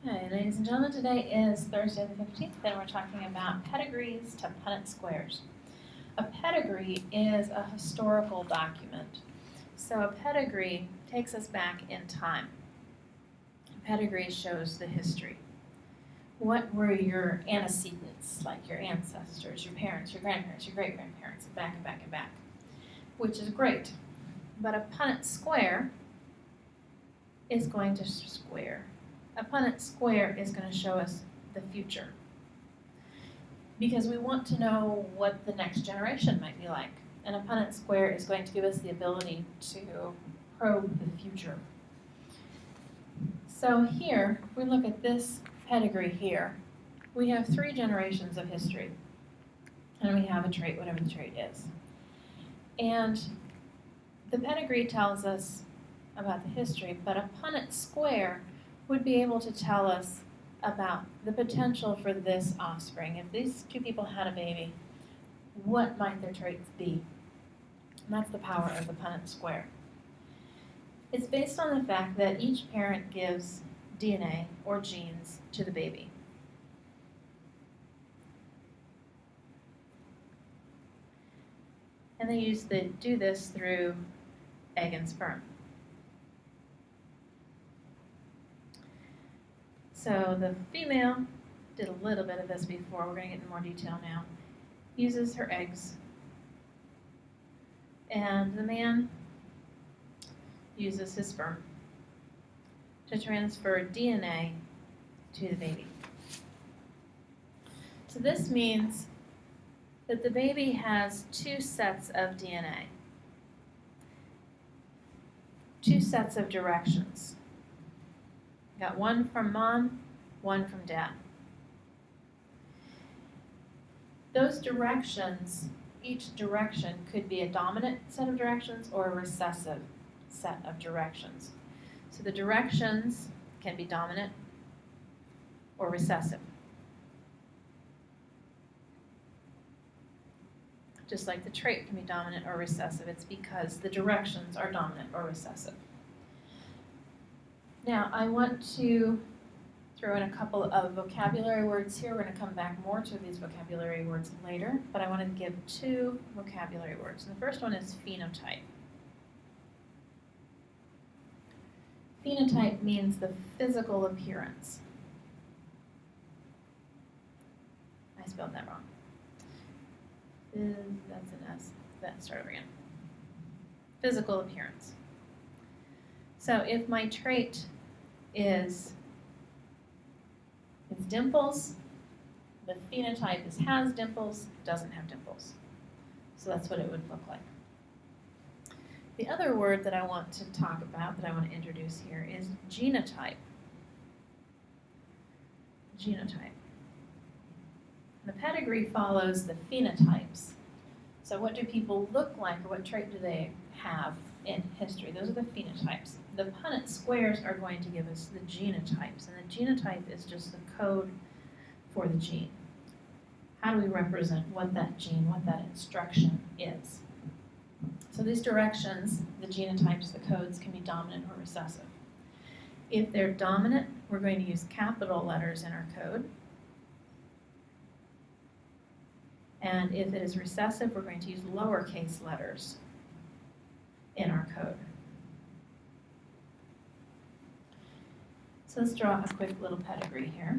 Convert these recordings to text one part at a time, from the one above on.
Okay, ladies and gentlemen, today is Thursday the 15th, and we're talking about pedigrees to Punnett squares. A pedigree is a historical document. So a pedigree takes us back in time. A pedigree shows the history. What were your antecedents, like your ancestors, your parents, your grandparents, your great-grandparents, and back and back and back, which is great. But a Punnett square is going to square. A Punnett square is going to show us the future because we want to know what the next generation might be like. And a Punnett square is going to give us the ability to probe the future. So here, if we look at this pedigree here, we have 3 generations of history. And we have a trait, whatever the trait is. And the pedigree tells us about the history, but a Punnett square would be able to tell us about the potential for this offspring. If these 2 people had a baby, what might their traits be? And that's the power of the Punnett square. It's based on the fact that each parent gives DNA or genes to the baby. And they do this through egg and sperm. So the female did a little bit of this before, we're going to get into more detail now, uses her eggs. And the man uses his sperm to transfer DNA to the baby. So this means that the baby has 2 sets of DNA, 2 sets of directions. Got one from mom, one from dad. Those directions, each direction could be a dominant set of directions or a recessive set of directions. So the directions can be dominant or recessive. Just like the trait can be dominant or recessive, it's because the directions are dominant or recessive. Now, I want to throw in a couple of vocabulary words here. We're going to come back more to these vocabulary words later, but I want to give 2 vocabulary words. And the first one is phenotype. Phenotype means the physical appearance. I spelled that wrong. That's an S. Let's start over again. Physical appearance. So if my trait is dimples, the phenotype is has dimples, doesn't have dimples. So that's what it would look like. The other word that I want to talk about, that I want to introduce here, is genotype. Genotype. The pedigree follows the phenotypes. So what do people look like, or what trait do they have in history? Those are the phenotypes. The Punnett squares are going to give us the genotypes, and the genotype is just the code for the gene. How do we represent what that gene, what that instruction is? So these directions, the genotypes, the codes, can be dominant or recessive. If they're dominant, we're going to use capital letters in our code. And if it is recessive, we're going to use lowercase letters in our code. So let's draw a quick little pedigree here.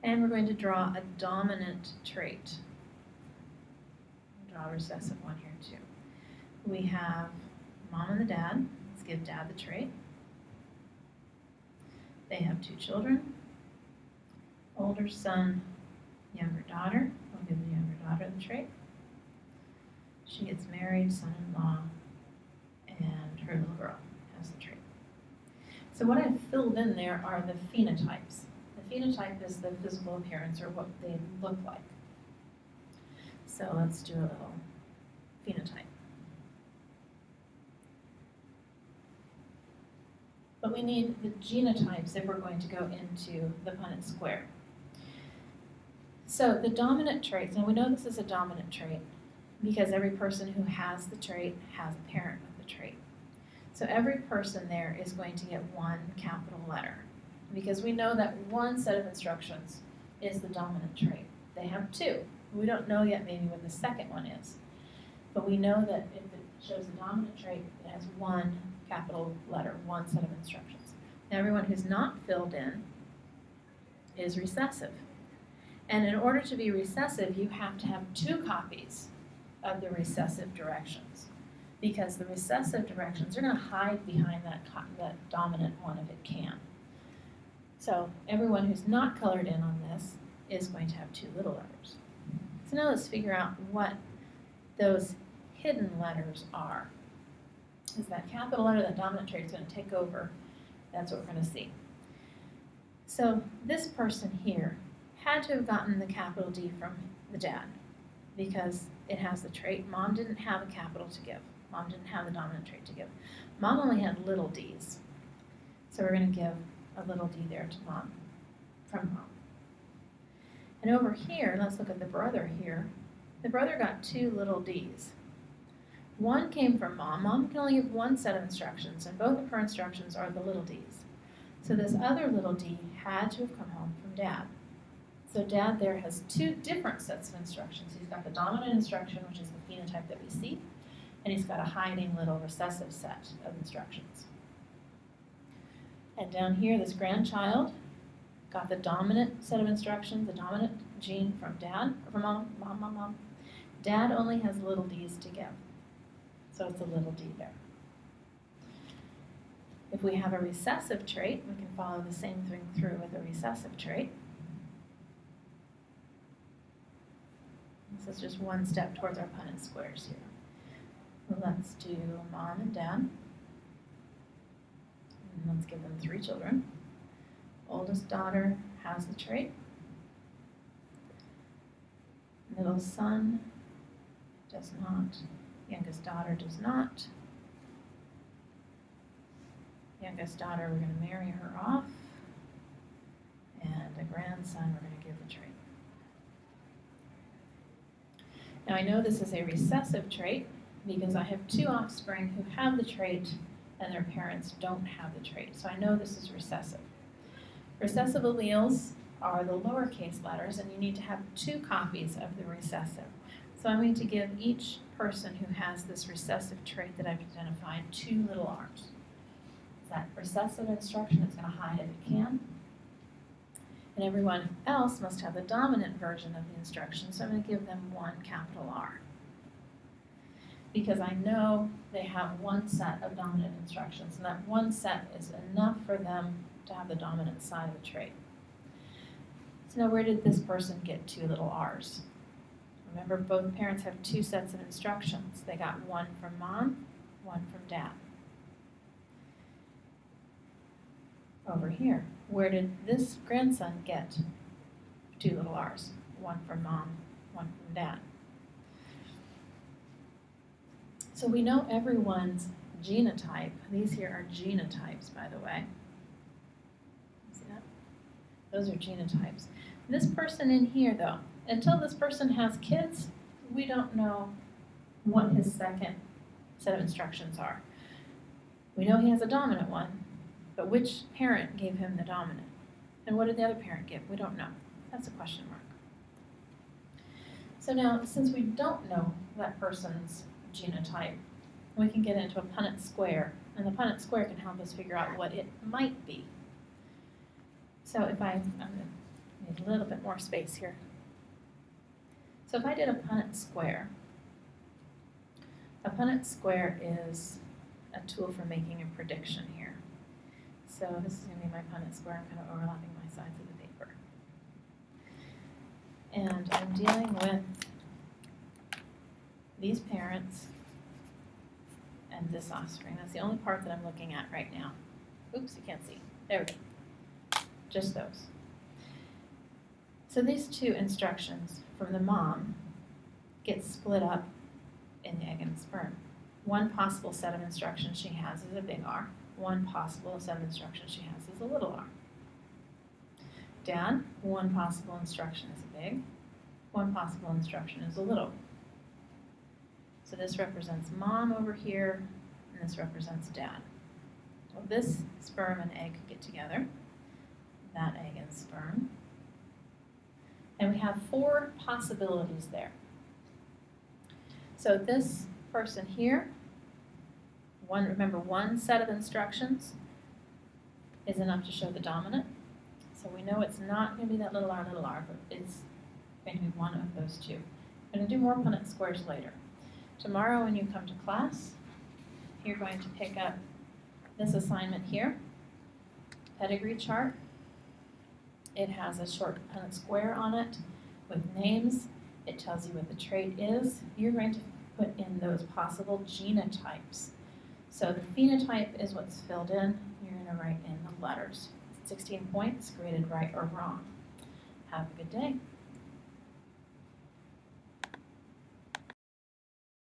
And we're going to draw a dominant trait. Draw a recessive one here too. We have mom and the dad. Let's give dad the trait. They have 2 children. Older son, younger daughter. We'll give the younger daughter the trait. She gets married, son-in-law, and her little girl has the trait. So what I've filled in there are the phenotypes. The phenotype is the physical appearance, or what they look like. So let's do a little phenotype. But we need the genotypes if we're going to go into the Punnett square. So the dominant traits, and we know this is a dominant trait because every person who has the trait has a parent with the trait. So every person there is going to get one capital letter because we know that one set of instructions is the dominant trait. They have two. We don't know yet maybe what the second one is, but we know that if it shows a dominant trait, it has one capital letter, one set of instructions. Now everyone who's not filled in is recessive. And in order to be recessive, you have to have two copies of the recessive directions because the recessive directions are going to hide behind that dominant one if it can. So everyone who's not colored in on this is going to have two little letters. So now let's figure out what those hidden letters are. Is that capital letter, that dominant trait is going to take over? That's what we're going to see. So this person here had to have gotten the capital D from the dad because it has the trait. Mom didn't have a capital to give. Mom didn't have the dominant trait to give. Mom only had little d's. So we're going to give a little d there to mom, from mom. And over here, let's look at the brother here. The brother got two little d's. One came from mom. Mom can only give one set of instructions, and both of her instructions are the little d's. So this other little d had to have come home from dad. So dad there has two different sets of instructions. He's got the dominant instruction, which is the phenotype that we see, and he's got a hiding little recessive set of instructions. And down here, this grandchild got the dominant set of instructions, the dominant gene from dad, or from mom. Dad only has little d's to give. So it's a little d there. If we have a recessive trait, we can follow the same thing through with a recessive trait. This is just one step towards our Punnett squares here. Let's do mom and dad. And let's give them 3 children. Oldest daughter has the trait. Middle son does not. Youngest daughter does not. Youngest daughter, we're going to marry her off. And a grandson, we're going to give the trait. Now I know this is a recessive trait because I have 2 offspring who have the trait and their parents don't have the trait. So I know this is recessive. Recessive alleles are the lowercase letters, and you need to have 2 copies of the recessive. So I'm going to give each person who has this recessive trait that I've identified 2 little r's. That recessive instruction it's going to hide if it can. And everyone else must have the dominant version of the instruction, so I'm going to give them 1 capital R. Because I know they have 1 set of dominant instructions, and that 1 set is enough for them to have the dominant side of the trait. So now where did this person get 2 little r's? Remember, both parents have 2 sets of instructions. They got 1 from mom, 1 from dad. Over here, where did this grandson get 2 little r's? 1 from mom, 1 from dad. So we know everyone's genotype. These here are genotypes, by the way. See that? Those are genotypes. This person in here, though, until this person has kids, we don't know what his second set of instructions are. We know he has a dominant one, but which parent gave him the dominant? And what did the other parent give? We don't know. That's a question mark. So now, since we don't know that person's genotype, we can get into a Punnett square, and the Punnett square can help us figure out what it might be. So if I'm going to need a little bit more space here. So if I did a Punnett square is a tool for making a prediction here. So this is going to be my Punnett square. I'm kind of overlapping my sides of the paper. And I'm dealing with these parents and this offspring. That's the only part that I'm looking at right now. Oops, you can't see. There we go. Just those. So these 2 instructions from the mom get split up in the egg and the sperm. 1 possible set of instructions she has is a big R. 1 possible set of instructions she has is a little r. Dad, 1 possible instruction is a big. 1 possible instruction is a little. So this represents mom over here, and this represents dad. Well, this sperm and egg get together, that egg and sperm, and we have 4 possibilities there. So this person here, remember one set of instructions is enough to show the dominant. So we know it's not going to be that little r, but it's going to be one of those 2. I'm going to do more Punnett squares later. Tomorrow when you come to class, you're going to pick up this assignment here, pedigree chart. It has a short Punnett square on it with names. It tells you what the trait is. You're going to put in those possible genotypes. So the phenotype is what's filled in. You're going to write in the letters. 16 points, graded right or wrong. Have a good day.